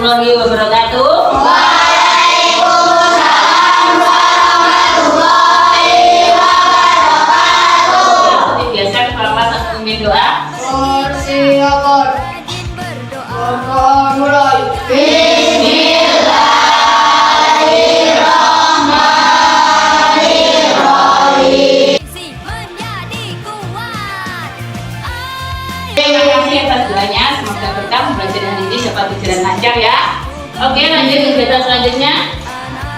warahmatullahi wabarakatuh. Waalaikumsalam warahmatullahi wabarakatuh. Seperti biasa Bapak memimpin doa. Persiapan. Maka mulai. Terima kasih atas doanya. Semoga berkah belajar hari ini dapat berjalan lancar ya. Oke, lanjut kegiatan selanjutnya.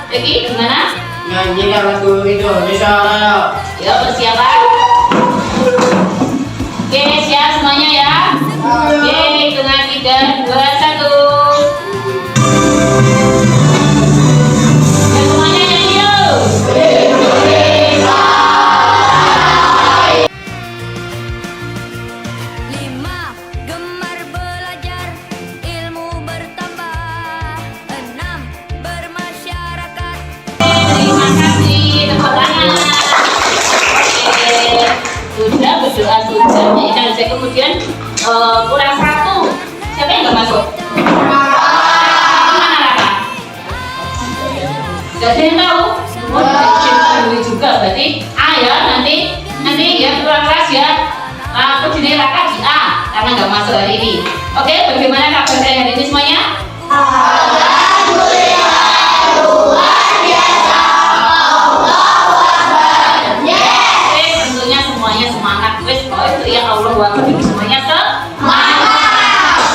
Lagi gimana? Nyanyikan lagu Indonesia Raya. Yuk persiapan. Oke, siap semuanya ya. Oke, dengan 3, 2, 1. Ya, semuanya nyanyi yuk. Gemar belajar, ilmu bertambah. 6, bermasyarakat. Terima kasih, tepuk tangan. Oke, sudah berdoa sudah. Nah, saya kemudian kurang 1. Siapa yang nggak masuk? Mana Raka? Gak ada yang tahu? Oh, dari juga berarti A ya nanti ya kurang keras ya. Aku jadi Raka di A karena nggak masuk hari ini. Oke, bagaimana kabar saya hari ini semuanya? Oke, tentunya semuanya semangat. Wes, itu ya Allah Akbar, semuanya semangat.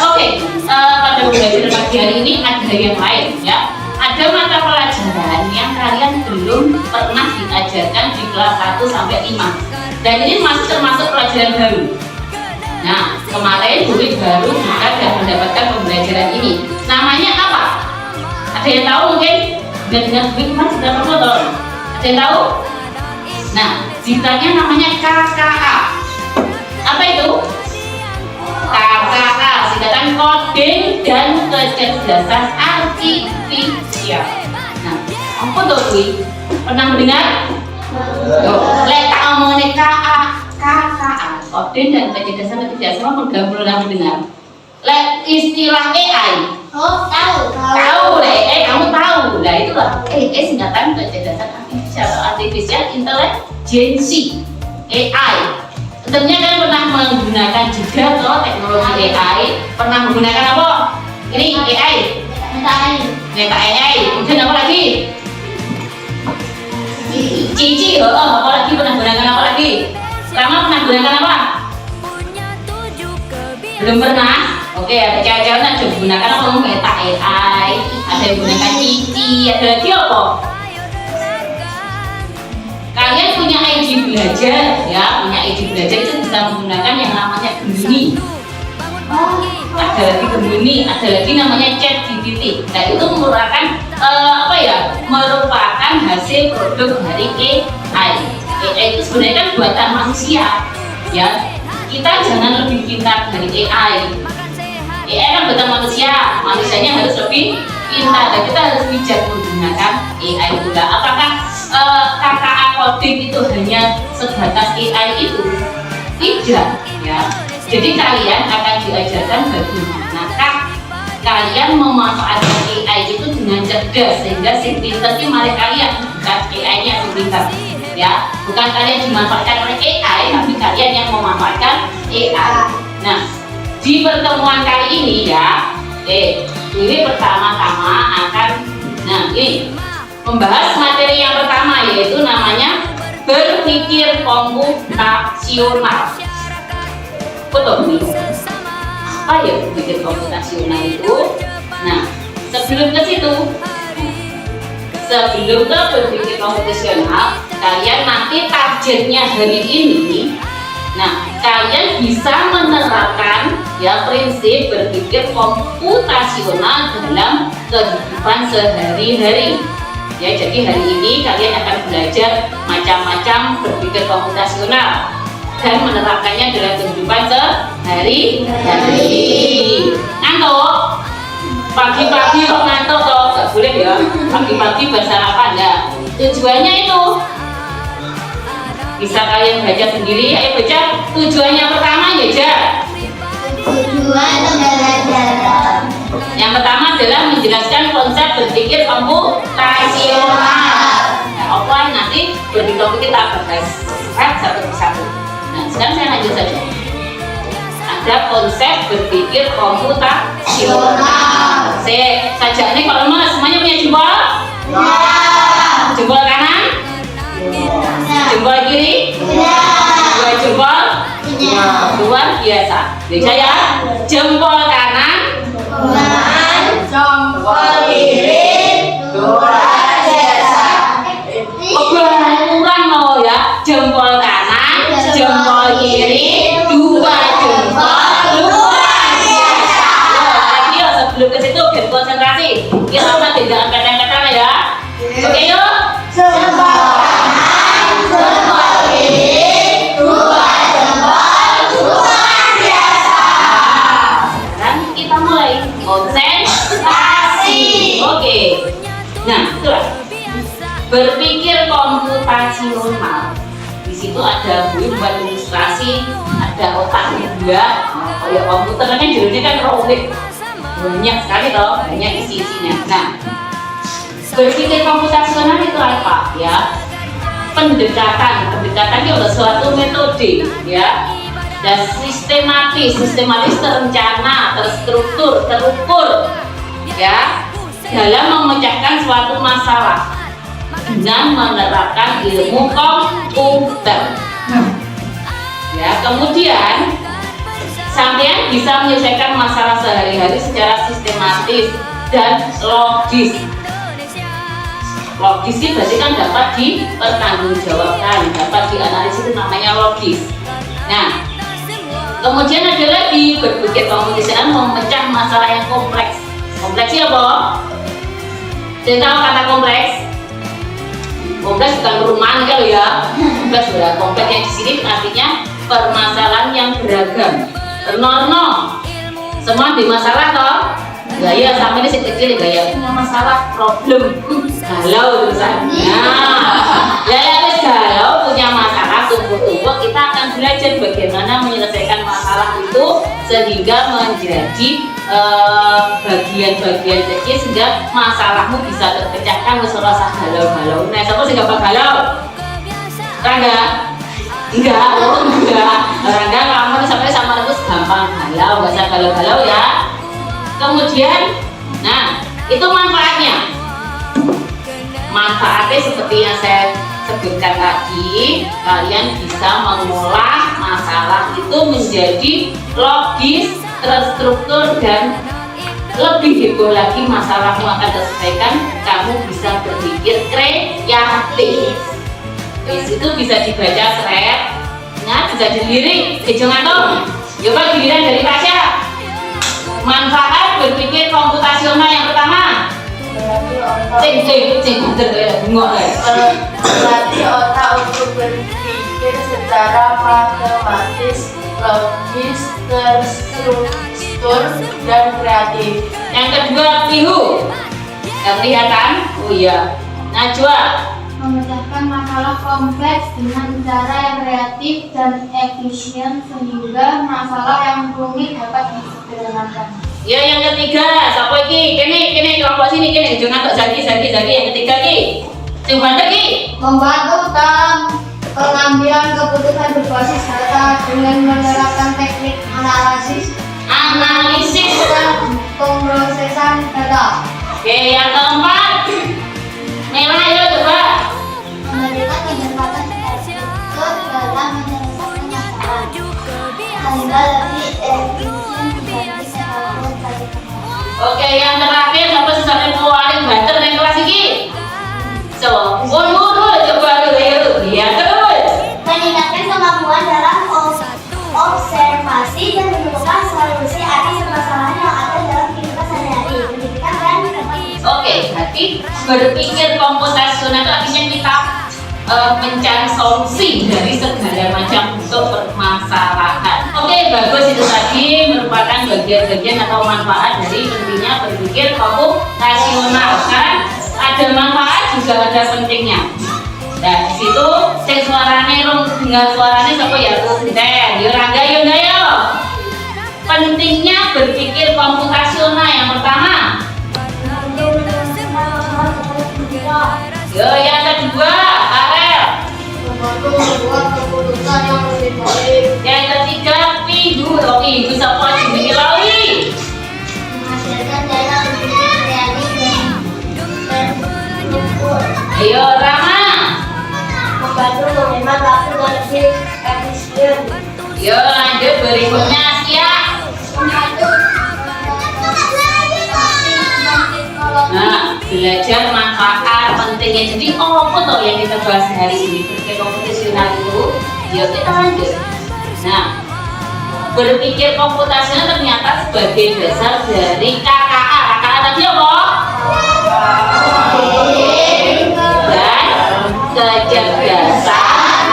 Oke, pada pembelajaran pagi hari ini ada yang lain ya. Ada mata pelajaran yang kalian belum pernah diajarkan di kelas 1 sampai 5. Dan ini masih termasuk pelajaran baru. Nah, kemarin murid baru kita sudah mendapatkan pembelajaran ini. Namanya apa? Ada yang tahu mungkin? Sudah dengar Bikman sudah foto? Ada yang tahu? Nah, ceritanya namanya KKA. Apa itu? KKA, singkatan coding dan kecerdasan artifisial. Nah, apa tuh Wi? Pernah mendengar? Letak omongnya KKA, coding dan kecerdasan artifisial. Semua pernah mendengar? Istilah AI. Oh, tahu. Tahu deh, kamu tahu. Nah itulah singkatan kecerdasan artificial intelligence, AI. Tentunya kan pernah menggunakan juga toh teknologi AI. Pernah menggunakan apa? Ini AI. Meta AI. Kemudian apa lagi? Cici. Apa lagi pernah menggunakan apa lagi? Rama pernah menggunakan apa? Belum pernah? Oke, ada cewek-cewek yang menggunakan apa? Meta AI. Ada yang menggunakan Cici. Ada lagi apa? Kalian punya ID belajar ya, punya ID belajar itu bisa menggunakan yang namanya Gemini. Ada lagi Gemini, ada lagi namanya ChatGPT. Nah itu merupakan merupakan hasil produk dari AI. AI itu sebenarnya kan buatan manusia ya. Kita jangan lebih pintar dari AI. AI kan buatan manusia, manusianya harus lebih pintar. Dan kita harus bijak menggunakan AI juga. Apakah KKA coding itu hanya sebatas AI itu? Tidak ya. Jadi kalian akan diajarkan bagaimanakah kalian memanfaatkan AI itu dengan cerdas sehingga si pintar itu malah kalian, bukan AI-nya yang pintar ya. Bukan kalian dimanfaatkan oleh AI, tapi kalian yang memanfaatkan AI. Nah, di pertemuan kali ini ya, ini pertama-tama akan membahas materi yang pertama, yaitu namanya berpikir komputasional. Betul nih. Apa ya berpikir komputasional itu? Nah, sebelum ke berpikir komputasional, kalian nanti targetnya hari ini. Nah, kalian bisa menerapkan ya prinsip berpikir komputasional dalam kehidupan sehari-hari. Ya, jadi hari ini kalian akan belajar macam-macam berpikir komputasional dan menerapkannya dalam kehidupan sehari-hari. Ngantuk? Pagi-pagi kok ngantuk toh? Gak boleh ya. Pagi-pagi bersarapan ya. Tujuannya itu bisa kalian baca sendiri. Ayo baca. Tujuannya pertama ya, Ja. Tujuan pembelajaran. Yang pertama adalah menjelaskan konsep berpikir komputasional. Nah, offline nanti berpikir kita bahas satu persatu. Nah, sekarang saya lanjut saja. Ada konsep berpikir komputasional. Saja nih kalau mau semuanya punya jempol? Jempol kanan? Jempol kiri? Dua jempol? Luar biasa. Bisa ya? Jempol kanan? Jempol kiri, luar biasa. Kurang mau ya? Jempol kanan, jempol kiri, dua jempol luar biasa. Lagi yuk sebelum ke situ biar konsentrasi. Kita nanti jangan kadang-kadang ya. Oke yuk. Jempol kanan, jempol kiri, dua jempol luar biasa. Sekarang kita mulai konsentrasi. Oke. Nah, itulah berpikir komputasional. Di situ ada buat ilustrasi, ada otaknya juga. Oh ya, komputer kan judulnya kan robot. Banyak sekali toh, banyak isi-isinya. Nah, berpikir komputasional itu apa ya? Pendekatan itu adalah suatu metode ya, dan sistematis terencana, terstruktur, terukur ya, dalam memecahkan suatu masalah dengan menerapkan ilmu komputer. Ya, kemudian sampean bisa menyelesaikan masalah sehari-hari secara sistematis dan logis. Logis itu berarti kan dapat dipertanggungjawabkan, dapat dianalisis, itu namanya logis. Nah, kemudian ada lagi berpikir komputasional memecah masalah yang kompleks. Kompleksnya apa? Saya tahu kata kompleks. Kompleks bukan perumahan kan ya? Kompleks sudah kompleks yang di sini artinya permasalahan yang beragam. Norno, semua di masalah toh. Gaya sampai ini kecil gaya punya masalah problem. Galau tulisannya. Ya wes galau punya masalah tumpuk-tumpuk, kita akan belajar bagaimana menyelesaikan masalah itu sehingga menjadi bagian-bagian kecil sehingga masalahmu bisa terpecahkan. Wes ora usah galau-galau. Nah, siapa sing gampang galau? Rangga? Enggak. Rangga kamu sampai sama terus gampang galau, enggak usah galau-galau ya. Kemudian, nah itu manfaatnya. Manfaatnya seperti yang saya sebutkan tadi, kalian bisa mengolah masalah itu menjadi logis, terstruktur, dan lebih heboh lagi masalahmu akan terselesaikan. Kamu bisa berpikir kreatif. Itu bisa dibaca seret, nah bisa dilirik, jangan dong. Coba giliran dari Tasya. Manfaat berpikir komputasional yang pertama. Melatih otak untuk berpikir secara matematis, logis, terstruktur, dan kreatif. Yang kedua, Pihu. Yang kelihatan? Oh iya. Najwa. Memecahkan masalah kompleks dengan cara yang kreatif dan efisien sehingga masalah yang rumit dapat disederhanakan. Ya, yang ketiga, siapa iki? Kene kelompok sini kene, jangan kok Zaki. Yang ketiga ki. Sing banter ki. Membantu dalam pengambilan keputusan berbasis data dengan menerapkan teknik analisis Analisis. dan pemrosesan data. Oke, yang keempat. Merah ya coba. Memberikan kesempatan ke dalam menyelesaikan masalah sehingga lebih efisien dibandingkan kalau tadi. Oke, yang terakhir sampai sampai paling banter yang kelas ini. So, coba dulu ya terus. Meningkatkan kemampuan dalam observasi dan menemukan solusi atas permasalahan yang ada dalam kehidupan sehari-hari, pendidikan dan Oke, berarti berpikir komputasional itu artinya kita mencari solusi dari segala macam bentuk permasalahan. Oke, bagus, itu tadi merupakan bagian-bagian atau manfaat dari pentingnya berpikir komputasional. Kan ada manfaat juga ada pentingnya. Nah, di situ sing suarane dengar suarane sapa ya? Teh, yo Rangga yo enggak yo. Pentingnya berpikir komputasional yang pertama. Yo, yang kedua, Karel. Membantu membuat keputusan yang lebih baik. Yang ketiga, Pindu. Oh, Pindu siapa Jimmy Lali? Menghasilkan dana lebih kreatif dan terukur. Ayo, Rama. Membantu menghemat waktu dan lebih efisien. Yo, lanjut berikutnya, Asia. Membantu Nah, belajar manfaat pentingnya. Jadi, apa tuh yang kita bahas hari ini? Berpikir komputasional itu, ya kita lanjut. Nah, berpikir komputasional ternyata sebagai dasar dari KKA. KKA tadi apa? Dan kecerdasan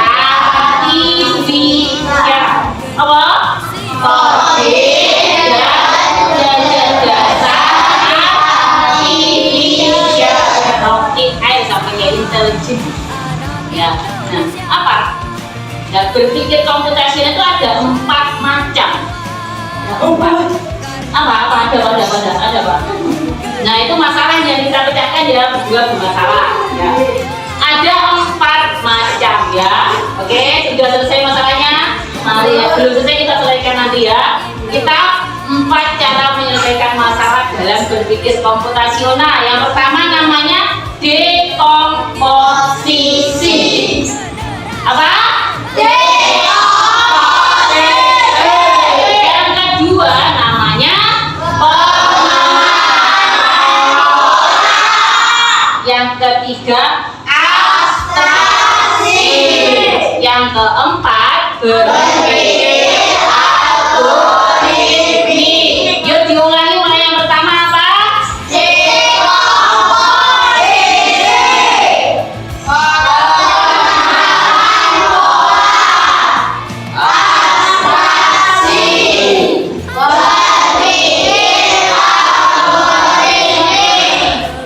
artifisial. Apa? Coding dan kecerdasan artifisial. Oke, ayo sampai ya intelijen. Ya, nah apa? Nah, berpikir komputasional itu ada 4 macam. Apa? Ada apa? Nah, itu masalah yang kita pecahkan ya, berdua bermasalah. Ya. Ada 4 macam ya. Oke, sudah selesai masalahnya. Mari ya, belum selesai kita selesaikan nanti ya. Kita 4 cara menyelesaikan masalah dalam berpikir komputasional. Yang pertama namanya dekomposisi. Apa? Yang kedua namanya pemahaman. Yang ketiga abstraksi. Yang keempat berpikir algoritmik. Yuk diulangi, mulai yang pertama apa?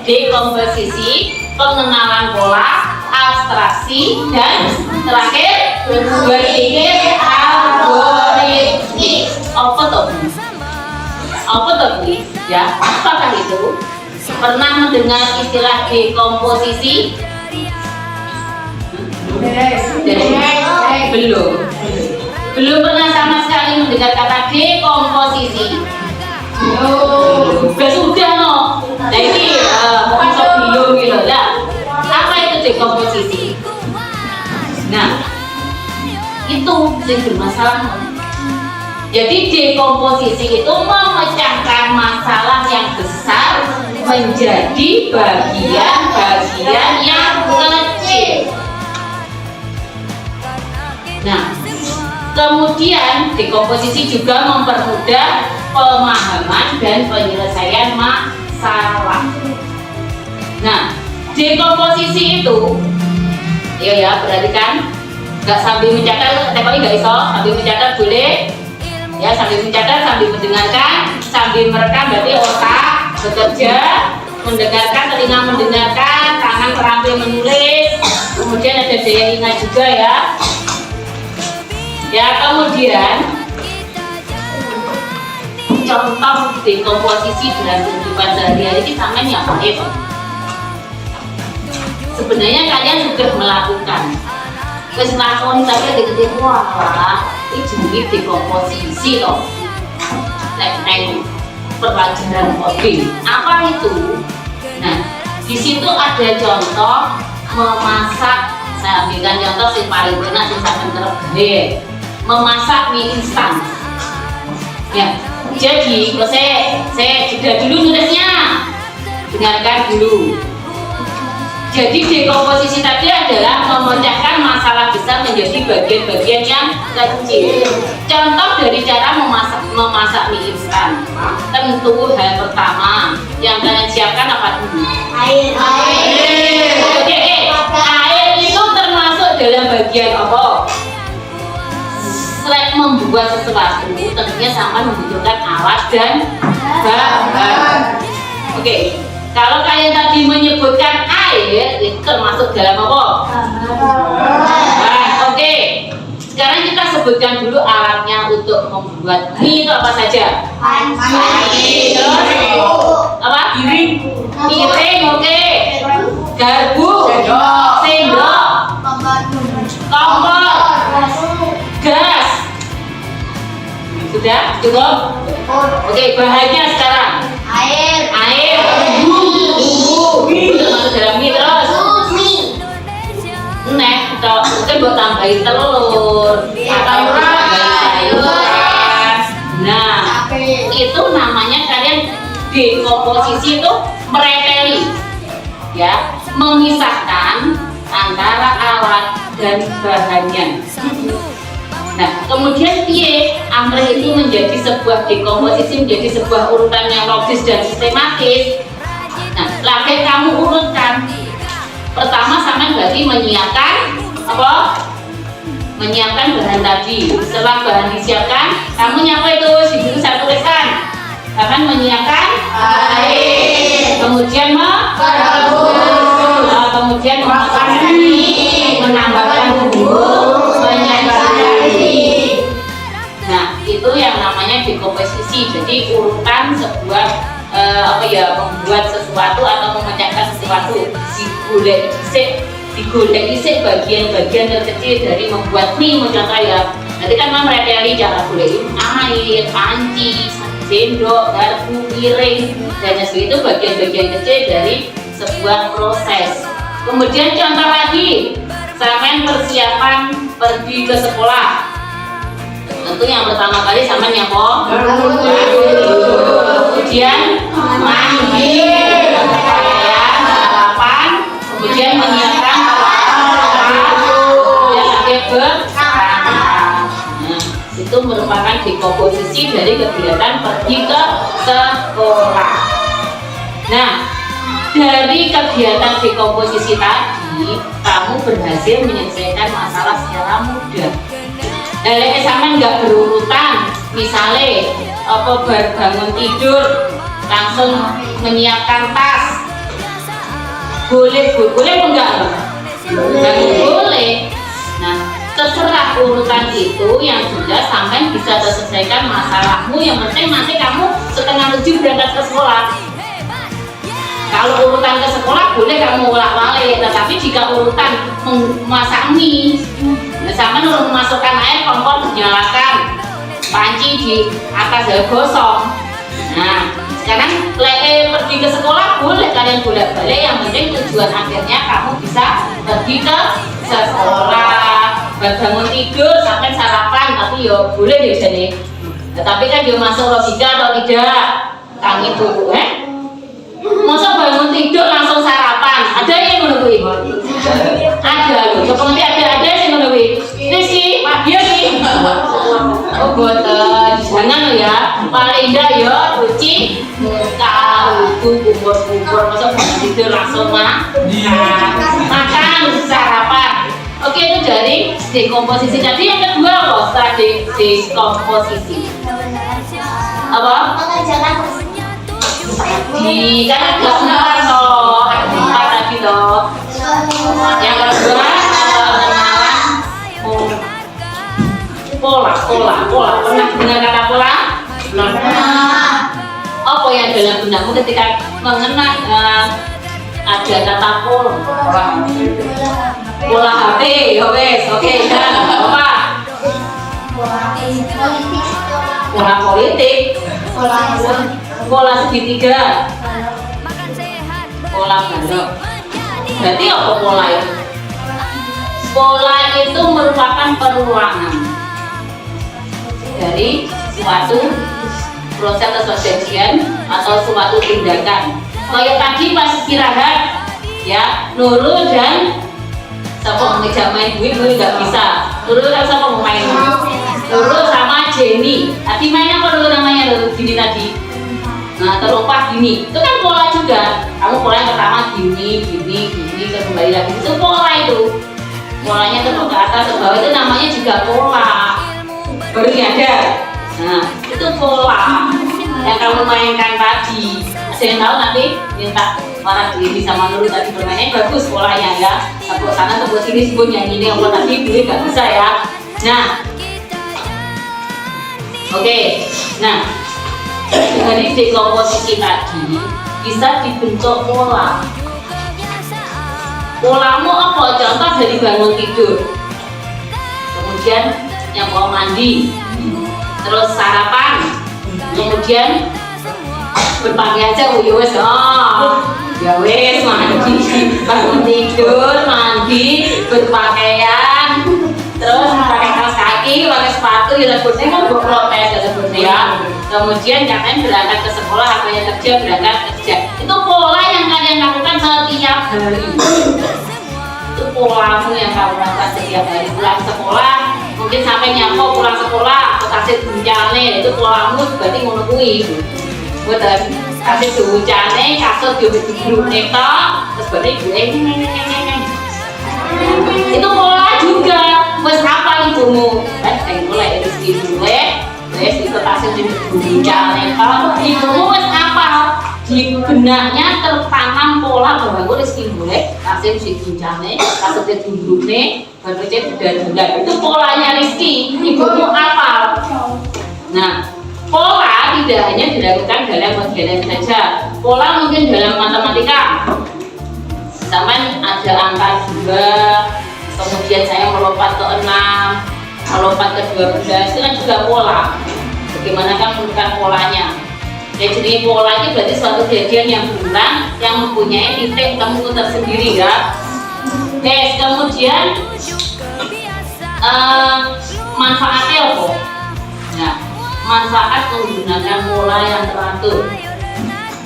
Dekomposisi, pengenalan pola, abstraksi, dan terakhir berpikir algoritmik. Apa tuh? Ya, apakah itu? Pernah mendengar istilah dekomposisi? Belum pernah sama sekali mendengar kata dekomposisi. Sudah no. Nah ini mungkin so belum gitu lah. Apa itu dekomposisi? Nah, itu yang bermasalah. Jadi dekomposisi itu memecahkan masalah yang besar menjadi bagian-bagian yang kecil. Nah, kemudian dekomposisi juga mempermudah pemahaman dan penyelesaian masalah. Nah, dekomposisi itu, ya perhatikan, nggak sambil mencatat, tapi nggak iso, sambil mencatat boleh, ya sambil mencatat, sambil mendengarkan, sambil merekam berarti otak bekerja, mendengarkan, telinga mendengarkan, tangan terampil menulis, kemudian ada daya ingat juga ya. Ya kemudian contoh dekomposisi dalam kehidupan sehari-hari ini sama yang baik. Sebenarnya kalian sudah melakukan kesenangan tapi diketik wah ini jenis dekomposisi loh. Teknik pelajaran coding apa itu? Nah di situ ada contoh memasak. Saya ambilkan contoh yang paling benar yang sangat terbaik. Memasak mie instan. Ya, jadi kalau saya jeda dulu nulisnya, dengarkan dulu. Jadi dekomposisi tadi adalah memecahkan masalah besar menjadi bagian-bagian yang kecil. Contoh dari cara memasak mie instan. Tentu hal pertama yang kalian siapkan apa dulu? Air. Oke, air itu termasuk dalam bagian apa? Selain membuat sesuatu, tentunya sama membutuhkan alat dan bahan. Oke, kalau kalian tadi menyebutkan air, itu termasuk dalam apa? Oke, sekarang kita sebutkan dulu alatnya untuk membuat mie itu apa saja? Apa? Piring. Oke. Garpu. sendok, kompor, gas. Sudah cukup? Oke, bahannya sekarang air, bumbu, masuk dalam mie terus. Mungkin buat tambahin telur atau sayuran. Nah, itu namanya kalian dekomposisi itu merepeli, ya, memisahkan antara alat dan bahannya. Nah, kemudian piye amrih itu menjadi sebuah dekomposisi, menjadi sebuah urutan yang logis dan sistematis. Nah, lagi kamu urutkan. Pertama sama berarti menyiapkan apa? Menyiapkan bahan tadi. Setelah bahan disiapkan, kamu nyapa itu di buku saya tuliskan. Akan menyiapkan air, kemudian merebus, kemudian memasak mie, menambahkan bumbu, menyajikan mie. Nah, itu yang namanya dekomposisi. Jadi urutan sebuah membuat sesuatu atau memecahkan sesuatu. Digolek isik bagian-bagian terkecil dari membuat mie, contoh ya. Nanti kan merepeli cara golekin air, panci, sendok, garpu, piring, dan itu bagian-bagian kecil dari sebuah proses. Kemudian contoh lagi, sampean persiapan pergi ke sekolah. Tentu yang pertama kali sampean nyapa? Kemudian mandi, sarapan, kemudian menyiapkan itu merupakan dekomposisi dari kegiatan pergi ke sekolah. Nah, dari kegiatan dekomposisi tadi, kamu berhasil menyelesaikan masalah secara mudah. Dari sampean nggak berurutan, misalnya bangun tidur langsung menyiapkan tas, boleh enggak? Boleh. Nah, terserah urutan itu yang sudah sampai bisa selesaikan masalahmu. Yang penting nanti kamu setengah 7 berangkat ke sekolah. Kalau urutan ke sekolah boleh kamu ulak-walik, tetapi jika urutan memasak mie, sama nurut memasukkan air, kompor dinyalakan, panci di atas gosong. Nah, sekarang pergi ke sekolah boleh kalian bolak-balik, yang penting tujuan akhirnya kamu bisa pergi ke sekolah. Bangun tidur sampai sarapan, tapi yo boleh deh jadi. Tetapi kan dia masuk logika atau tidak? Kang itu, masa bangun tidur langsung sarapan? Ada yang menunggu? Ada loh. Coba nanti ada yang menunggu. Rizky, dia nih. Oh boten, jangan lo ya. Paling enggak ya cuci muka, kubur-kubur, masa bangun tidur langsung makan sarapan. Oke, itu dari dekomposisi. Jadi yang kedua loh, setelah dekomposisi apa? Di kan ada sebentar toh, ada 4 tadi toh. Yang kedua pola. Pernah dengar kata pola? Apa yang dalam benakmu ketika mengenal ada kata pola HP, wes, oke, apa? Pola politik, pola segitiga, pola bandrok. Berarti apa pola itu? Pola itu merupakan perulangan dari suatu proses kejadian atau suatu tindakan. Kayak tadi pas istirahat, ya, Nurul dan siapa mengejar main gue nggak bisa. Nurul kan siapa mau main? Nurul sama Jenny. Tadi main apa dulu namanya Nurul? Gini tadi. Nah, terlupa gini. Itu kan pola juga. Kamu pola yang pertama gini, terus kembali lagi. Itu pola itu. Polanya terus ke atas, ke bawah, itu namanya juga pola. Baru nyadar. Nah, itu pola yang kamu mainkan tadi. Ada yang tahu nanti minta marah diri sama Nurul tadi bermainnya bagus polanya ya. Tepuk sana, tepuk sini, sebut nyanyi ini apa tadi gue nggak bisa ya. Nah, oke. Nah, dari dekomposisi tadi bisa dibentuk pola. Polamu apa? Contoh dari bangun tidur, kemudian yang mau mandi, terus sarapan, kemudian berpakaian aja, ya wes, ya wes mandi, bangun tidur, mandi, berpakaian, terus pakai kaos kaki, pakai sepatu, ya sebutnya kan berprotes ya sebutnya ya. Kemudian kalian berangkat ke sekolah, apa yang kerja, berangkat kerja. Itu pola yang kalian lakukan setiap hari. Itu polamu yang kamu lakukan setiap hari. Pulang sekolah, mungkin sampai nyampe pulang sekolah, kasih bencana, itu polamu berarti menunggui. Betul, kasih bencana, kasut di grup neto, terus berarti gue itu pola juga. Wes apa ibumu? Mulai dari segi gue. Wes itu kasih di bencana, ibumu wes apa? Di benaknya tertanam pola bahwa gue rezeki boleh kasih si bencana, kasih di dulu baru cek dan itu polanya Rizky. Ibumu apa? Nah, pola tidak hanya dilakukan dalam pelajaran saja. Pola mungkin dalam matematika. Zaman ada angka 2, kemudian saya melompat ke 6, melompat ke 12, itu kan juga pola. Bagaimana kan menentukan polanya? Ya, jadi pola itu berarti suatu kejadian yang berulang, yang mempunyai titik temu tersendiri ya. Oke, kemudian manfaatnya apa? Nah, manfaat menggunakan pola yang teratur.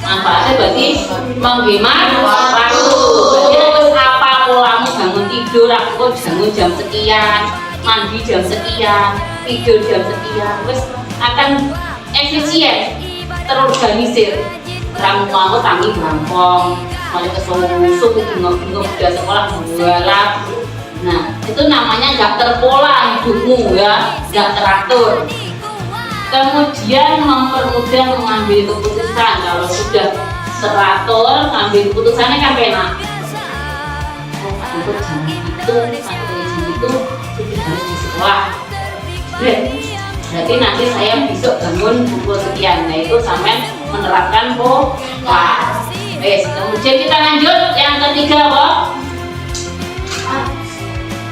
Manfaatnya berarti menghemat waktu. Berarti harus apa polamu bangun tidur, aku bangun jam sekian, mandi jam sekian, tidur jam sekian, terus akan efisien, terorganisir. Kamu mau tangi gampang, mau ke susu, bingung-bingung udah sekolah jualan. Nah, itu namanya nggak terpola hidupmu ya, nggak teratur. Kemudian mempermudah mengambil keputusan. Kalau sudah teratur, mengambil keputusannya kan enak. Untuk jam itu, satu jam itu sudah harus di sekolah. Berarti nanti saya besok bangun pukul sekian. Nah itu sampai menerapkan pola. Kemudian kita lanjut yang ketiga apa?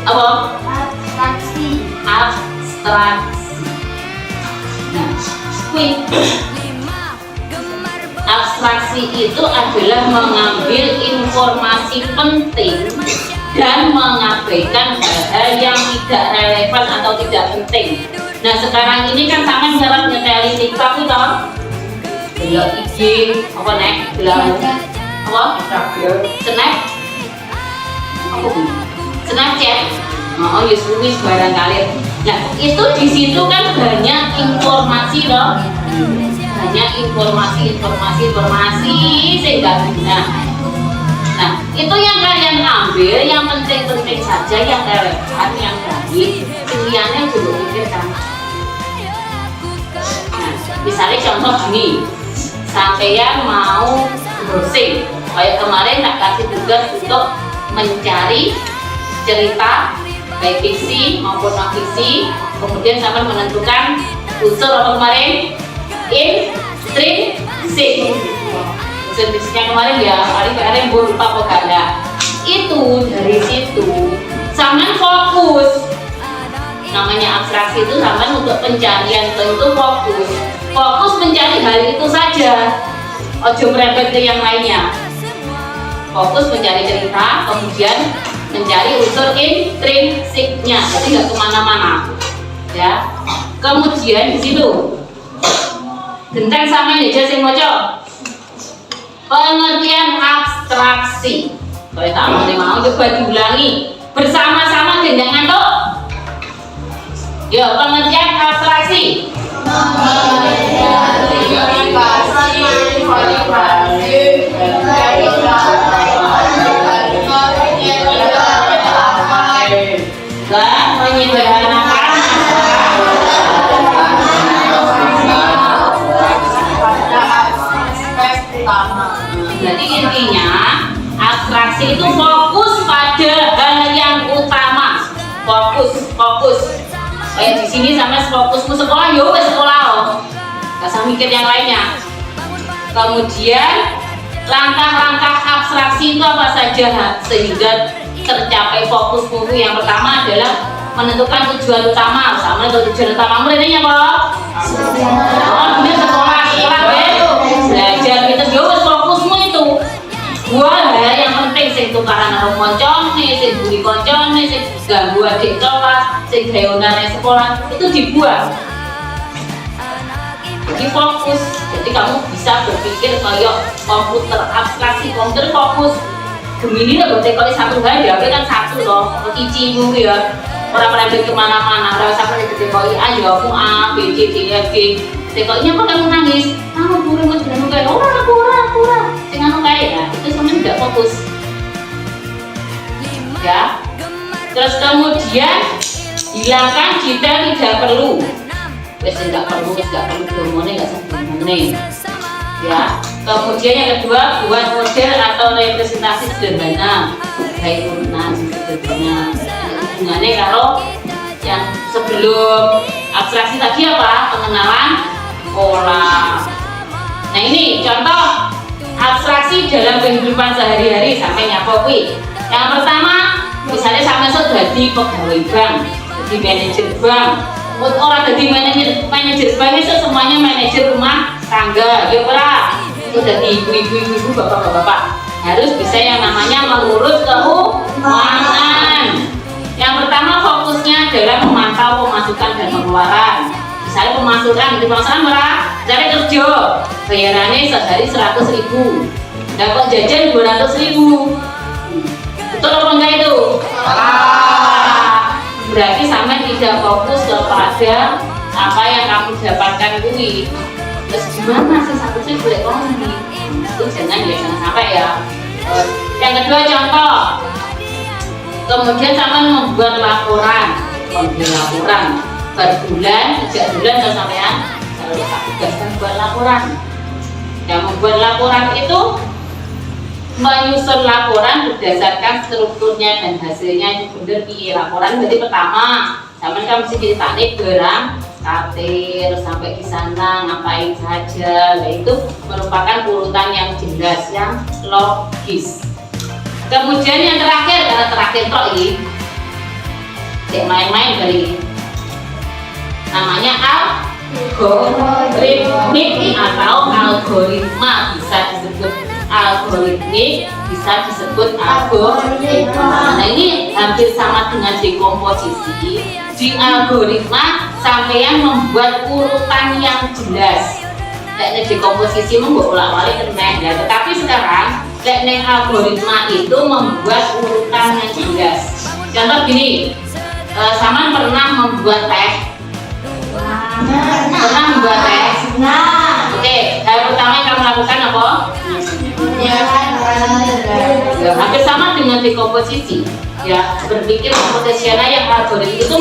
Apa? Abstraksi. Abstraksi. Nah, abstraksi itu adalah mengambil informasi penting dan mengabaikan hal-hal yang tidak relevan atau tidak penting. Nah sekarang ini kan sama sekarang nyeteli TikTok itu, belok IG, apa nek, belok apa, snap, apa bu, Snapchat, oh Yusuf barangkali. Nah itu di situ kan banyak informasi loh, banyak informasi sehingga guna. Nah itu yang kalian ambil, yang penting-penting saja, yang relevan, yang baik, pilihannya juga pikirkan. Nah misalnya contoh gini, sampean mau browsing, kayak kemarin tak kasih tugas untuk mencari cerita baik fiksi maupun non fiksi, kemudian sampai menentukan unsur apa kemarin intrinsik. Unsur fiksinya kemarin ya, kemarin lupa pokoknya. Itu dari situ sampai fokus. Namanya abstraksi itu sampai untuk pencarian tentu fokus mencari hal itu saja. Ojo merembet ke yang lainnya. Fokus mencari cerita, kemudian mencari unsur intrinsiknya, jadi nggak kemana-mana, ya. Kemudian di situ, genteng sama ini aja sing moco. Pengertian abstraksi. Kalau tak mau coba diulangi bersama-sama gendangan tuh. Ya, pengertian abstraksi. Dan menyederhanakan jadi intinya abstraksi itu fokus pada hal yang utama. Fokus kayak di sini sama fokusmu sekolah, yo sekolah loh, gak usah mikir yang lainnya. Kemudian langkah-langkah abstraksi itu apa saja sehingga tercapai fokusmu? Yang pertama adalah menentukan tujuan utama. Sama itu tujuan utama ini apa? Kemudian sekolah belajar itu juga fokusmu itu. Dua hal yang penting sing tukaran karo koncone, sing buli koncone, sing ganggu adik kelas, sing gaweane sekolah itu dibuang. Jadi fokus. Jadi kamu bisa berpikir kayak komputer abstraksi, komputer fokus. Gemini lah buat kalau satu hal ya, kan satu loh. Kicimu ya. Orang-orang yang kemana-mana, orang sampai di TKI aja, aku A, B, C, D, F, G. TKI-nya kok kamu nangis? Kamu kurang kayak orang. Dengan kayak ya, itu sebenarnya tidak fokus. Ya. Terus kemudian hilangkan jika tidak perlu. Wes tidak perlu domone nggak sebelumnya. Ya. Kemudian yang kedua, buat model atau representasi sederhana. Baik urutan sederhana. Hubungannya kalau yang sebelum abstraksi tadi apa? Pengenalan pola. Nah ini contoh abstraksi dalam kehidupan sehari-hari sampai nyapoi. Yang pertama, misalnya sampai jadi pegawai bank, jadi manajer bank. Orang jadi manajer bank itu semuanya manajer rumah tangga, ya ora. Itu jadi ibu-ibu, bapak-bapak harus bisa yang namanya mengurus keuangan. Yang pertama fokusnya adalah memantau pemasukan dan pengeluaran. Misalnya pemasukan berapa? Misalnya kerja, bayarannya sehari 100.000, dapat jajan 200.000. Betul apa enggak itu? Berarti sama tidak fokus kepada apa yang kamu dapatkan ini. Terus gimana sih satu sih boleh ekonomi? Itu jangan sampai ya. Yang kedua contoh. Kemudian sama membuat laporan per bulan, 3 bulan atau sampean selalu tugaskan buat laporan. Dan membuat laporan itu menyusun laporan berdasarkan strukturnya dan hasilnya itu benar di laporan. Jadi pertama, sama kan mesti ditanya barang katir sampai di sana ngapain saja. Nah, itu merupakan urutan yang jelas, yang logis. Kemudian yang terakhir, karena terakhir kok ini main-main kali ini, namanya algoritmik atau algoritma, bisa disebut algoritmik, bisa disebut algoritma. Nah ini hampir sama dengan dekomposisi. Di algoritma sampeyan membuat urutan yang jelas. Kayak dekomposisi membuat ulang-alik keneh. Tetapi sekarang teknik algoritma itu membuat urutan yang jelas. Contoh gini, Saman pernah membuat teh. Pernah membuat teh. Oke, hal pertama yang kamu lakukan apa? Ya, hampir sama dengan dekomposisi. Ya, berpikir komposisinya yang algoritma itu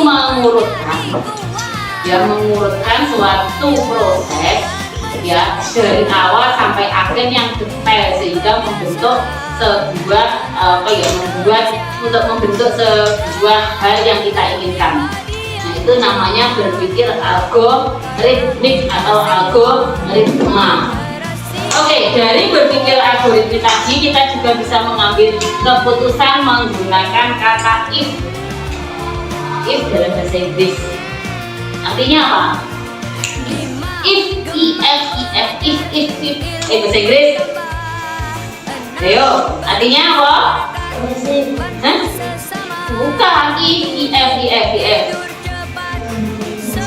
mengurutkan suatu proses. Ya, dari awal sampai akhir yang detail sehingga membentuk sebuah membentuk sebuah hal yang kita inginkan. Nah, itu namanya berpikir algoritmik atau algoritma. Oke, dari berpikir algoritmik tadi kita juga bisa mengambil keputusan menggunakan kata if. If dalam bahasa Inggris artinya apa? If, if. Bahasa Inggris. Ayo, artinya apa? Bukan if.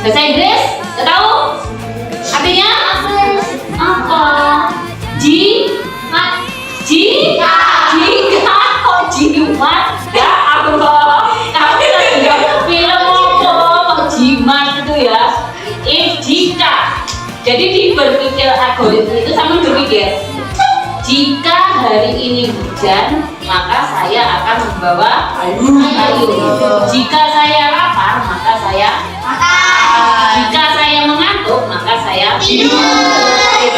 Bahasa Inggris, nggak tahu? Artinya apa? Jika kok jimat ya Allah. Tapi ada film apa jimat itu ya? Jika. Jadi di berpikir algoritma itu sama berpikir, jika hari ini hujan, maka saya akan membawa payung. Jika saya lapar, maka saya makan. Jika saya mengantuk, maka saya tidur.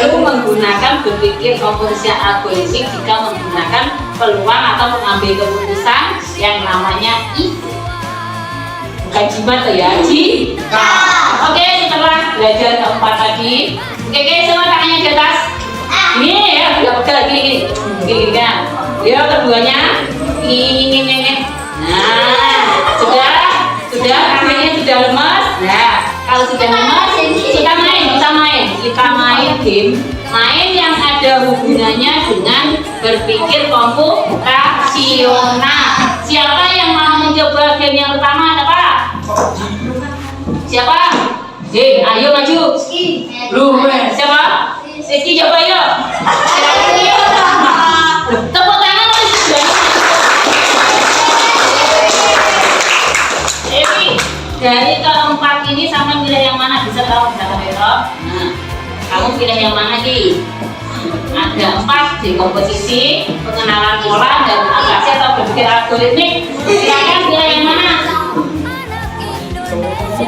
Itu menggunakan berpikir komposisi algoritmik jika menggunakan peluang atau mengambil keputusan yang namanya if. Bukan jimat ya, jika. Oke, setelah belajar keempat tadi, oke, semua tangannya di atas. Ini ya, udah gini kan. Ya, keduanya. Ini. Nah, sudah tangannya sudah lemas. Nah, kalau sudah lemas, kita main game. Main yang ada hubungannya dengan berpikir komputasional. Siapa yang mau mencoba game yang pertama? Apa? Siapa? Ayo maju. Siapa? Rizky coba yuk. Tepuk tangan oleh sudah. Dari keempat ini sama pilih yang mana? Bisa tahu bisa Nah, kamu pilih yang mana Ki? Ada 4 di komposisi, pengenalan pola dan atraksi atau berpikir algoritmik. Silakan pilih yang mana?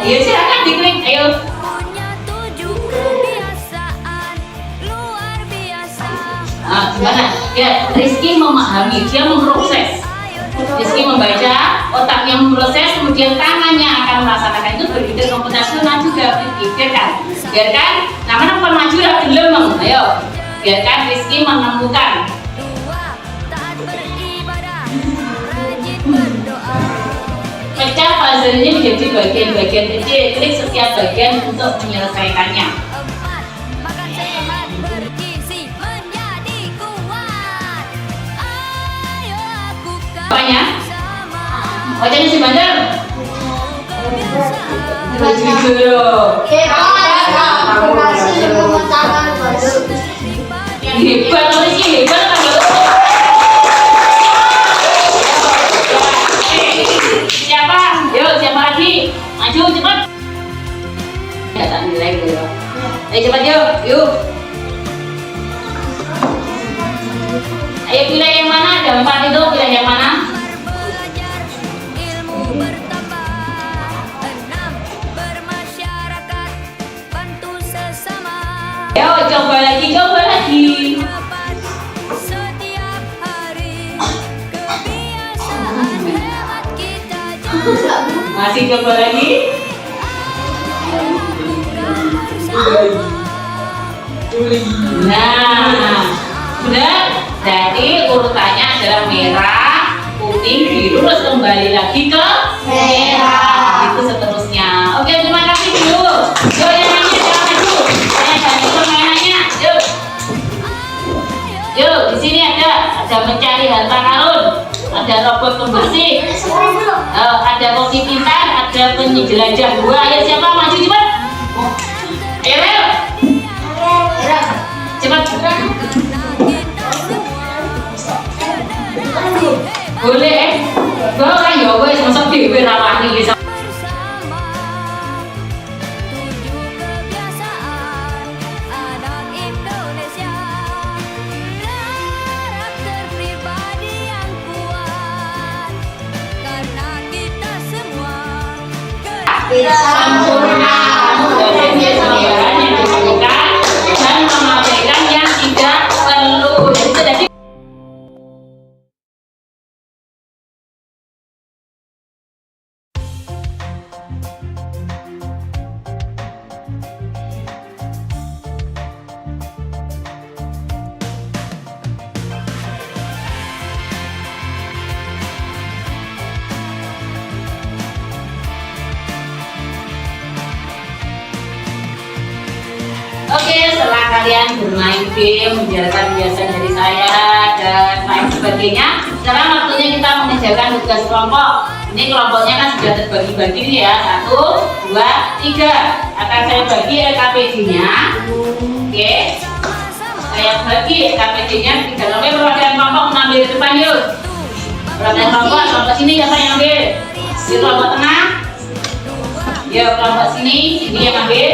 Iya silakan diklik. Ayo. Punya 7 kebiasaan luar biasa. Nah, gimana? Ya, Rizky memahami, dia memproses. Rizky membaca, otaknya memproses, kemudian tangannya akan melaksanakan itu berpikir komputasional juga. Biarkan, namanya maju lah gelem. Ayo, biarkan Rizky menemukan. 2. Taat beribadah, rajin berdoa. Pecah puzzle-nya menjadi bagian-bagian kecil. Klik setiap bagian untuk menyelesaikannya. 4. Makan sehat bergizi menjadi kuat. Ayo lakukan Apanya? bersama. Bacanya si Bandar. Jujur. Berhasil memecahkan puzzle. Hebat Rizky, hebat kan? Siapa? Yuk, siapa lagi? Maju cepat. Ya tak nilai dulu. Ayo cepat yuk. Ayo pilih yang mana? Ada 4 itu, pilih yang mana? Belajar ilmu bertambah. 6. Bermasyarakat bantu sesama. Ayo coba lagi. 8. Setiap hari kebiasaan hebat kita jaga. Masih coba lagi. Nah, sudah. Jadi urutannya adalah merah, putih, biru, terus kembali lagi ke merah. Itu seterusnya. Oke, terima kasih dulu. Yuk, yang lainnya jangan maju. Saya bantu permainannya. Yuk, di sini ada mencari harta karun, ada robot pembersih, ada koki pintar, ada penjelajah gua. Ayo siapa maju cepat? Ayo. Cepat. Boleh. Bawa kan ya wes masa dhewe rawani wis. Bersama 7 kebiasaan anak Indonesia. Karakter pribadi yang kuat karena kita semua Sempurna. Dosennya sembarangan yang ditemukan dan mengabaikan yang tidak perlu. Jadi oke, setelah kalian bermain game, menjalankan kebiasaan dari saya dan lain sebagainya, sekarang waktunya kita mengerjakan tugas kelompok. Ini kelompoknya kan sudah terbagi-bagi nih ya, 1, 2, 3. Akan saya bagi LKPD-nya. Oke, saya bagi LKPD-nya 3 kelompok. Perwakilan kelompok mengambil ke depan yuk. Perwakilan kelompok sini siapa yang ambil? Di kelompok tengah. Yuk, kelompok sini yang ambil.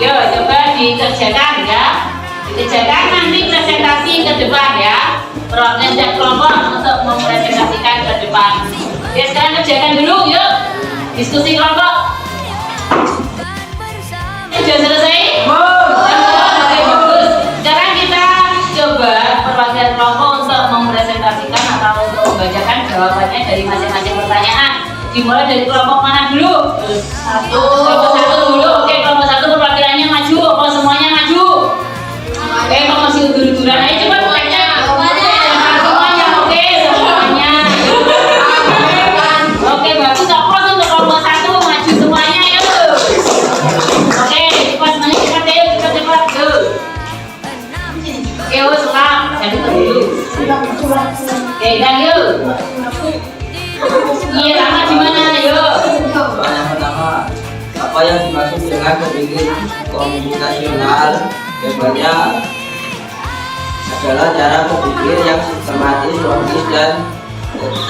Yuk, coba dikerjakan ya. Dikerjakan nanti presentasi ke depan ya. Perwakilan setiap kelompok untuk mempresentasikan ke depan. Oke, sekarang kerjakan dulu yuk. Diskusi kelompok. Sudah selesai? Oke, bagus. Sekarang kita coba perwakilan kelompok untuk mempresentasikan atau untuk membacakan jawabannya dari masing-masing pertanyaan. Dimulai dari kelompok mana dulu? Kelompok 1 dulu. Oke, kelompok 1 perwakilannya maju. Apa semuanya maju? Oke, kok masih udur-uduran aja cepat. Apa yang dimaksud dengan berpikir komputasional? Jawabannya adalah cara berpikir yang sistematis, logis, dan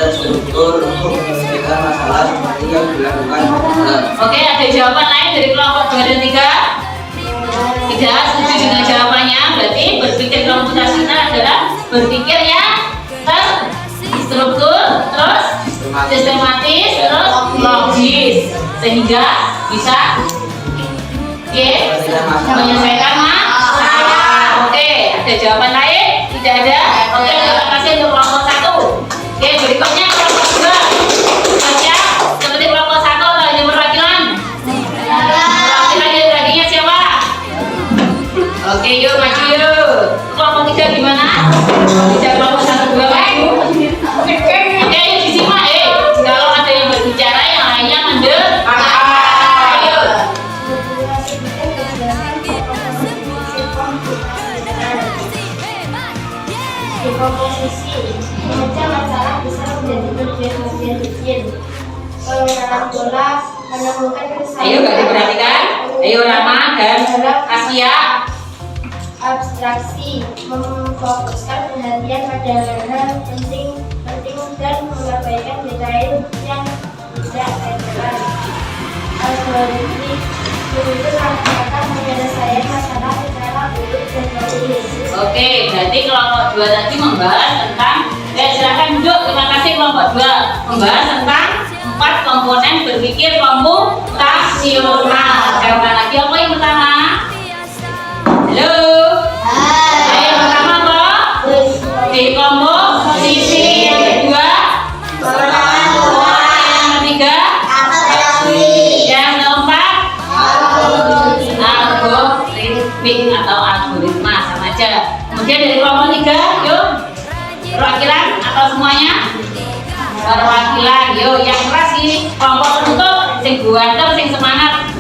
terstruktur untuk menyelesaikan masalah seperti yang dilakukan komputer. Oke, ada jawaban lain dari kelompok 2 dan 3? Tidak setuju dengan jawabannya. Berarti berpikir komputasional adalah berpikir yang terstruktur, terus sistematis, terus logis, sehingga bisa menyelesaikan masalah. Oke, ada jawaban lain? Tidak ada. Oke, terima kasih untuk kelompok 1. Oke, berikutnya kelompok 2. Siap, seperti kelompok 1 atau ada perwakilan? Perwakilan yang tadinya siapa? Oke, yuk maju yuk. Kelompok 3 gimana? Bisa kelompok 1, 2 maju. Oke, yuk disimak. Kalau ada yang berbicara, yang lainnya mendengar. Ayo. Dekomposisi memecah masalah besar menjadi bagian kecil. Pengenalan bola menemukan kesalahan. Ayo gak diperhatikan. Ayo Rama dan Asia. Abstraksi memfokuskan perhatian pada hal-hal penting dan mengabaikan detail yang tidak relevan. Algoritmik yaitu rangkaian penyelesaian masalah secara utuh dan logis. Oke, berarti kelompok 2 tadi membahas tentang silakan duduk. Terima kasih kelompok 2 membahas tentang 4 komponen berpikir komputasional. Jawaban lagi apa yang pertama? Halo. Ayo yang pertama apa? Dekomposisi. Yang kedua? Yang ketiga? Yang keempat? Algoritmik atau algoritma, sama aja. Kemudian dari kelompok 3, yuk perwakilan atau semuanya? Perwakilan, yuk yang keras ini kelompok penutup, sing buanter, sing semangat.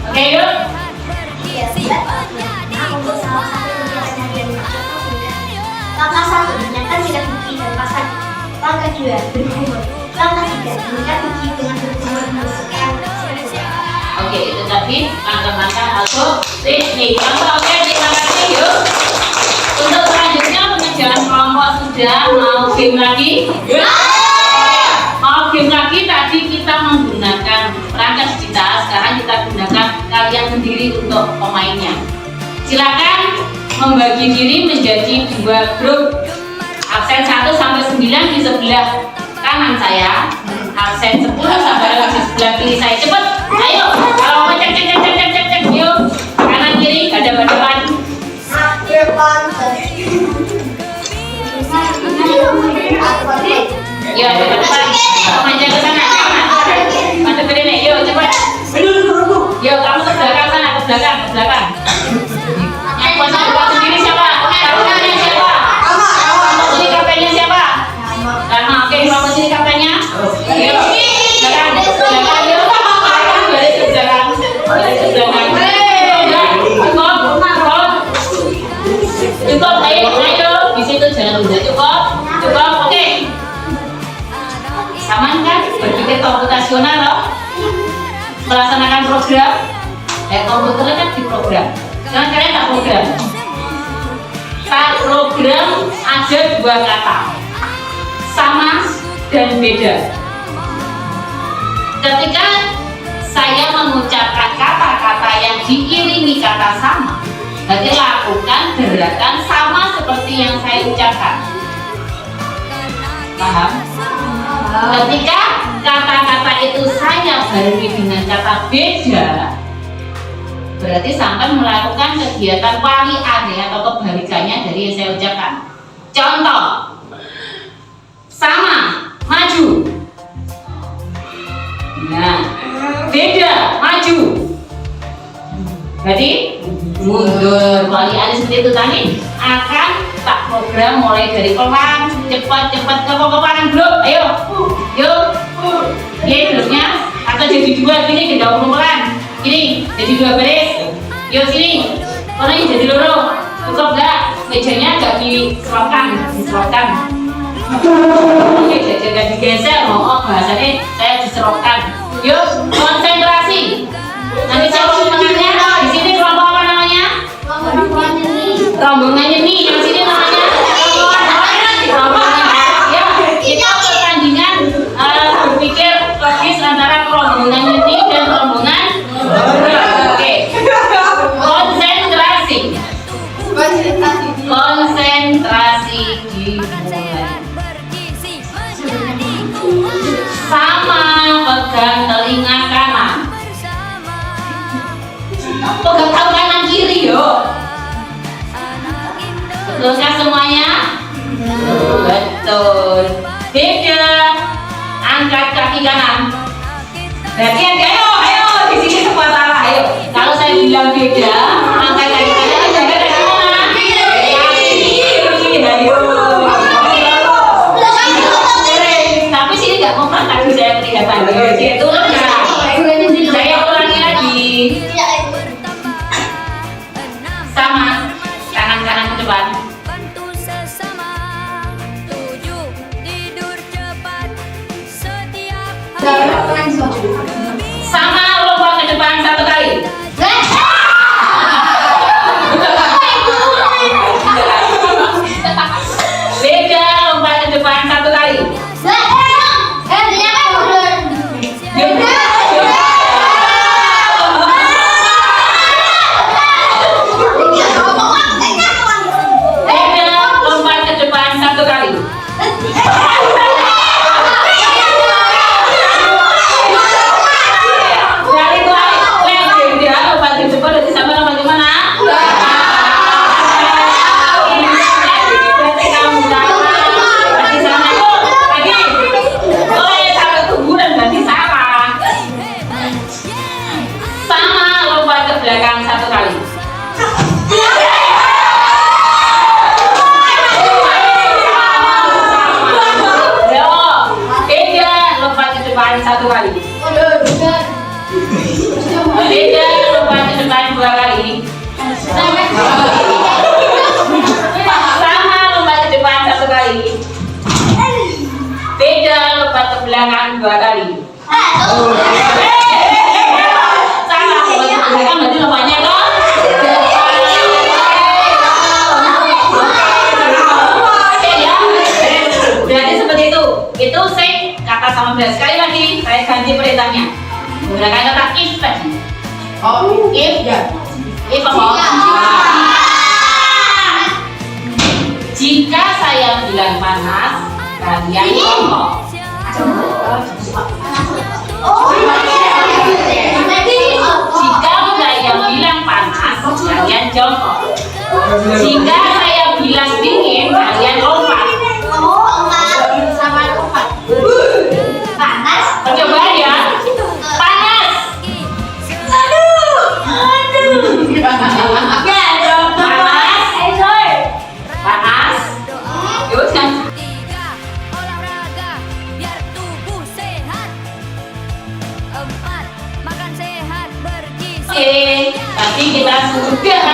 Oke yuk. Langkah 1 gunakan sikat gigi dan pasang. Langkah 2 berkumur. Langkah 3 gunakan gigi dengan berkumur. Oke, itu tadi langkah-langkah algoritmik. Oke, terima kasih yuk. Untuk selanjutnya pengerjaan kelompok sudah mau game lagi? Mau game lagi, tadi kita menggunakan perangkat digital, sekarang kita gunakan kalian sendiri untuk pemainnya. Silakan membagi diri menjadi 2 grup. Absen 1 sampai 9 di sebelah kanan saya, absen 10 sampai di sebelah kiri saya. Cepet, ayo. Kalau mau cek, yuk. Kanan kiri, hadap-hadapan. Ya, hadap-hadapan. Manja ke sana. Maju ke sini, yuk cepat. Yuk, kamu ke belakang sana, ke belakang. Yang kuasa buat sendiri siapa? Tarunannya siapa? Kelompok sini kaptennya siapa? Rama, oke, kelompok sini kaptennya. Yuk, belakang, yuk. Baris ke belakang. Cukup, ayo. Di situ jangan udah cukup, oke. Aman kan? Berpikir komputasional loh. Melaksanakan program. Komputernya kan di program. Jangan kalian tak program. Program ada 2 kata, sama dan beda. Ketika saya mengucapkan kata-kata yang diiringi kata sama, berarti lakukan gerakan sama seperti yang saya ucapkan. Paham? Ketika kata-kata itu saya barengi dengan kata beda, berarti sampai melakukan kegiatan waliane atau kebalikannya dari yang saya ucapkan. Contoh, sama, maju. Nah, beda, maju. Berarti mundur. Waliane seperti itu tadi akan tak program mulai dari pelan, cepat ke kanan grup. Ayo, yuk. Oke, grupnya atau jadi 2 gini, tidak pelan. Gini, jadi 2 baris. Yuk sini. Orangnya jadi loro. Cukup enggak? Mejanya agak diserotkan. Oke, jangan digeser. Bahasanya saya diserotkan. Yuk, konsentrasi. Kok gak tahu kanan kiri yo? Betulkah semuanya? Betul. Beda. Angkat kaki kanan. Berarti ayo di sini semua salah. Ayo. Kalau saya bilang beda, angkat kaki kanan, jaga kaki mana? Kiri. Ayo. Tapi sini nggak mau tadi saya kelihatan. Itu enggak. Saya ulangi lagi. Sama. Kanan ke depan. Bantu sesama. 7 tidur cepat setiap hari. Sama lompat ke depan 1 kali. Beda lompat ke depan 1 kali. Beda lompat ke depan 1 kali. Dari beda lompat ke depan berarti sama lompat ke mana? Berarti kamu berarti sama lagi. Oh ya sampai kuburan berarti sama. Sama lompat ke belakang 1 kali. Yo, beda lompat ke depan 1 kali. Beda lompat ke depan 2 kali. Sama lompat ke depan 1 kali. Beda lompat ke belakang 2 kali. Salah lompat ke belakang berarti lompatnya ke berarti seperti itu. Itu saya kata sama belas. Sekali lagi saya ganti perintahnya menggunakan kata if tadi. If ya. If apa? Jika saya bilang panas, kalian jongkok. Jika saya bilang panas, kalian jongkok. Jika saya bilang dingin, kalian lompat. Coba ya. Panas. Panas. Yuk kan. 3 olahraga biar tubuh sehat. 4 makan sehat bergizi. Oke, tadi kita sudah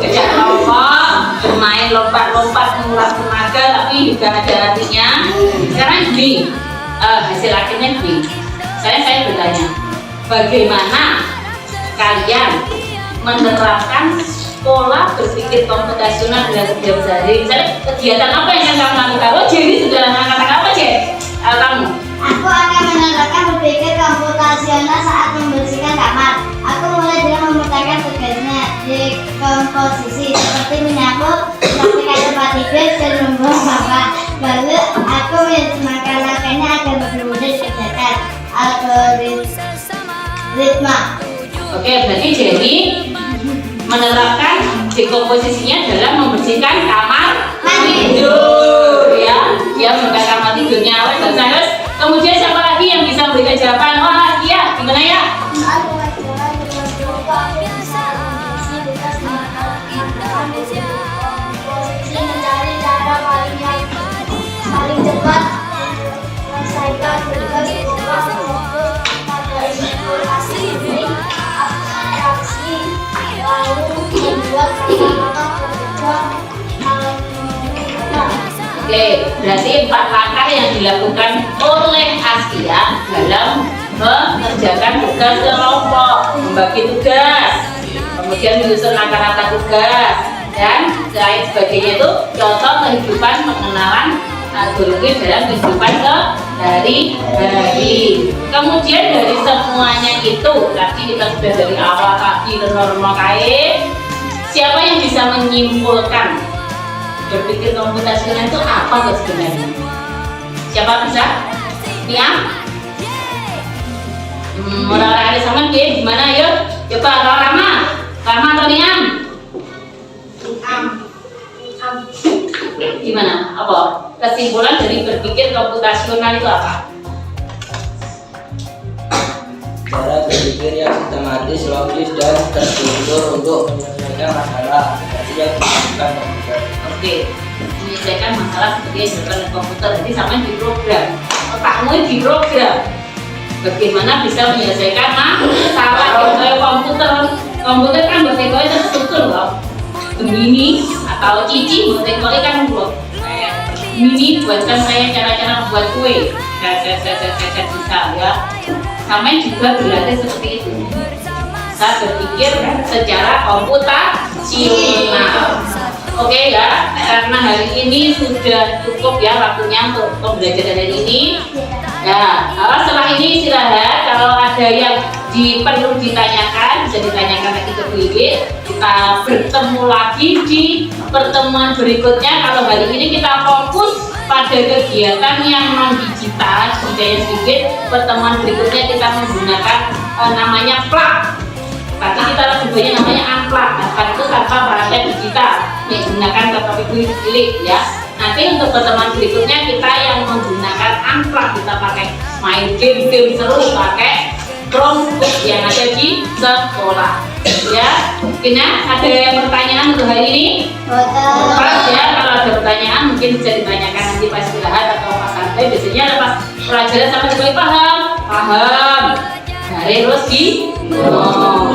kejak lompat, bermain lompat-lompat menguras tenaga, tapi juga ada artinya. Sekarang gini, hasil akhirnya gini. Saya bertanya, bagaimana kalian menerapkan pola berpikir komputasional dengan kerja sehari? Misalnya kegiatan apa yang akan kamu lakukan? Oh, jadi sudah mengatakan apa, Jen? Kamu? Aku akan menerapkan berpikir komputasional saat membersihkan kamar. Aku mulai dengan memetakan tugasnya di komposisi seperti menyapu, merapikan tempat tidur, dan membuang sampah. Lalu aku menerjemahkan langkahnya agar lebih mudah dikerjakan. Algoritma. Oke, berarti jadi menerapkan dekomposisinya dalam membersihkan kamar tidur, ya. Dia bukan kamar tidurnya awet dan terus. Kemudian siapa lagi yang bisa memberikan jawaban? Wah, iya, gimana ya? Mencari cara paling cepat menyelesaikan tugas sekolah pada eksplorasi abstraksi lalu membuat kata-kata bekerja. Oke, berarti 4 langkah yang dilakukan oleh Asia dalam mengerjakan tugas kelompok, membagi tugas, kemudian menyusun langkah-langkah tugas, dan lain sebagainya itu contoh kehidupan pengenalan biologi dalam kehidupan sehari-hari. Kemudian dari semuanya itu tadi kita sudah dari awal tadi norma kait. Siapa yang bisa menyimpulkan berpikir komputasional itu apa sebenarnya? Siapa bisa? Nia? Orang-orang ada sama dia gimana? Yuk, coba Rama. kesimpulan dari berpikir komputasional itu apa? Cara berpikir yang sistematis, logis, dan terstruktur untuk menyelesaikan masalah seperti yang dilakukan komputer. Oke, menyelesaikan masalah seperti yang dilakukan komputer. Jadi sama di program, otakmu di program. Bagaimana bisa menyelesaikan masalah oleh komputer? Komputer kan berteknologi terstruktur loh. Gemini atau Cici berteknologi kan loh. Mini buatkan saya cara-cara membuat kue. Saya bisa ya. Sama juga berlatih seperti itu. Saya berpikir secara komputasional. Oke ya, karena hari ini sudah cukup ya waktunya untuk pembelajaran hari ini. Ya, setelah ini istirahat. Kalau ada yang perlu ditanyakan, bisa ditanyakan lagi ke Bu Iwi. Kita bertemu lagi di pertemuan berikutnya. Kalau hari ini kita fokus pada kegiatan yang non digital, budaya sedikit. Pertemuan berikutnya kita menggunakan namanya plak. Tapi kita lebih banyak namanya amplak. Nah, itu tanpa perangkat digital, menggunakan laptop ibu cilik ya. Nanti untuk pertemuan berikutnya kita yang menggunakan amplak, kita pakai main game seru pakai Chromebook yang ada di sekolah. Ya, mungkin ada yang pertanyaan untuk hari ini? Pas ya, kalau ada pertanyaan mungkin bisa ditanyakan nanti pas istirahat atau pas santai. Biasanya pas pelajaran sampai mulai paham. Dari terus di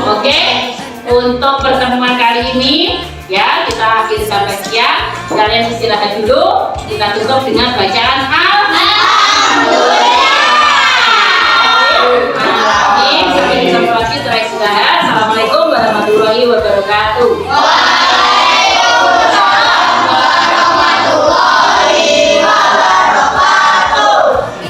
oke. Untuk pertemuan kali ini ya kita akhiri sampai sekian. Kalian istirahat dulu. Kita tutup dengan bacaan al